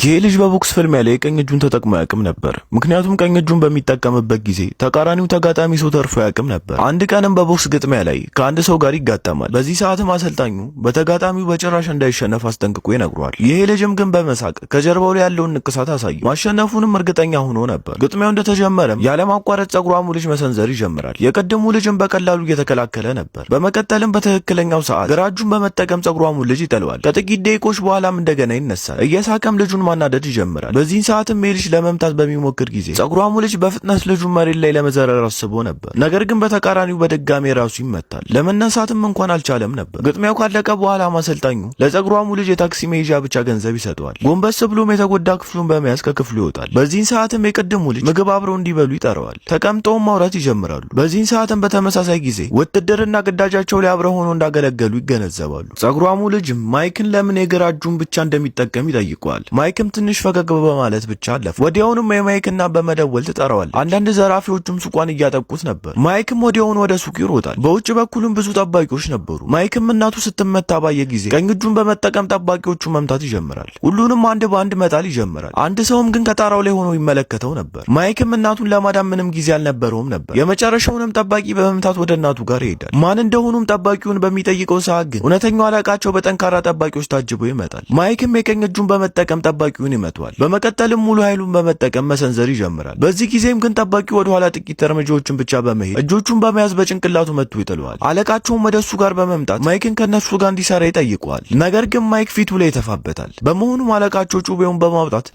ይህ ልጅ በቦክስ ፍልሚያ ላይ ቀኝ እጁን ተጠቅሞ ያቅም ነበር። ምክንያቱም ቀኝ እጁን በሚጠቀምበት ጊዜ ተቃራኒው ተጋጣሚ ሰው ተርፎ ያቅም ነበር። አንድ ቀንም በቦክስ ግጥሚያ ላይ ከአንድ ሰው ጋር ይጋጠማል። በዚህ ሰዓትም አሰልጣኙ በተጋጣሚው በጭራሽ እንዳይሸነፍ አስጠንቅቆ ይነግሯል። ይሄ ልጅም ግን በመሳቅ ከጀርባው ላይ ያለውን ንቅሳት አሳየው። ማሸነፉንም እርግጠኛ ሆኖ ነበር። ግጥሚያው እንደተጀመረም ያለማቋረጥ ጸጉሯሙ ልጅ መሰንዘር ይጀምራል። የቀድሙ ልጅም በቀላሉ እየተከላከለ ነበር። በመቀጠልም በትክክለኛው ሰዓት ግራ እጁን በመጠቀም ጸጉሯሙ ልጅ ይጠለዋል። ከጥቂት ደቂቆች በኋላም እንደገና ይነሳል። እየሳቀም ልጁን ማናደድ ይጀምራል። በዚህ ሰዓትም ሜልሽ ለመምታት በሚሞክር ጊዜ ጸጉሯሙ ልጅ በፍጥነት ልጁን መሬት ላይ ለመዘረር አስቦ ነበር። ነገር ግን በተቃራኒው በድጋሚ ራሱ ይመታል። ለመነሳትም እንኳን አልቻለም ነበር። ግጥሚያው ካለቀ በኋላ ማሰልጣኙ ለጸጉሯሙ ልጅ የታክሲ መሄጃ ብቻ ገንዘብ ይሰጠዋል። ጎንበስ ብሎም የተጎዳ ክፍሉን በመያዝ ከክፍሉ ይወጣል። በዚህ ሰዓትም የቀድሙ ልጅ ምግብ አብረው እንዲበሉ ይጠራዋል። ተቀምጠውም ማውራት ይጀምራሉ። በዚህ ሰዓትም በተመሳሳይ ጊዜ ውትድርና ግዳጃቸው ላይ አብረው ሆኖ እንዳገለገሉ ይገነዘባሉ። ጸጉሯሙ ልጅ ማይክን ለምን የግራ እጁን ብቻ እንደሚጠቀም ይጠይቀዋል። ማይክም ትንሽ ፈገግ በማለት ብቻ አለፈ። ወዲያውኑም የማይክና በመደወል ትጠራዋል። አንዳንድ ዘራፊዎችም ሱቋን እያጠቁት ነበር። ማይክም ወዲያውኑ ወደ ሱቅ ይሮጣል። በውጭ በኩልም ብዙ ጠባቂዎች ነበሩ። ማይክም እናቱ ስትመታ ባየ ጊዜ ቀኝ እጁን በመጠቀም ጠባቂዎቹ መምታት ይጀምራል። ሁሉንም አንድ በአንድ መጣል ይጀምራል። አንድ ሰውም ግን ከጣራው ላይ ሆኖ ይመለከተው ነበር። ማይክም እናቱን ለማዳን ምንም ጊዜ አልነበረውም ነበር። የመጨረሻውንም ጠባቂ በመምታት ወደ እናቱ ጋር ይሄዳል። ማን እንደሆኑም ጠባቂውን በሚጠይቀው ሰዓት ግን እውነተኛው አለቃቸው በጠንካራ ጠባቂዎች ታጅቦ ይመጣል። ማይክም የቀኝ እጁን በመጠቀም ጠባቂውን ይመቷል። በመቀጠልም ሙሉ ኃይሉን በመጠቀም መሰንዘር ይጀምራል። በዚህ ጊዜም ግን ጠባቂው ወደ ኋላ ጥቂት እርምጃዎችን ብቻ በመሄድ እጆቹን በመያዝ በጭንቅላቱ መጥቶ ይጥለዋል። አለቃቸውም ወደ እሱ ጋር በመምጣት ማይክን ከነሱ ጋር እንዲሰራ ይጠይቀዋል። ነገር ግን ማይክ ፊቱ ላይ ይተፋበታል። በመሆኑም አለቃቸው ጩቤውን በማውጣት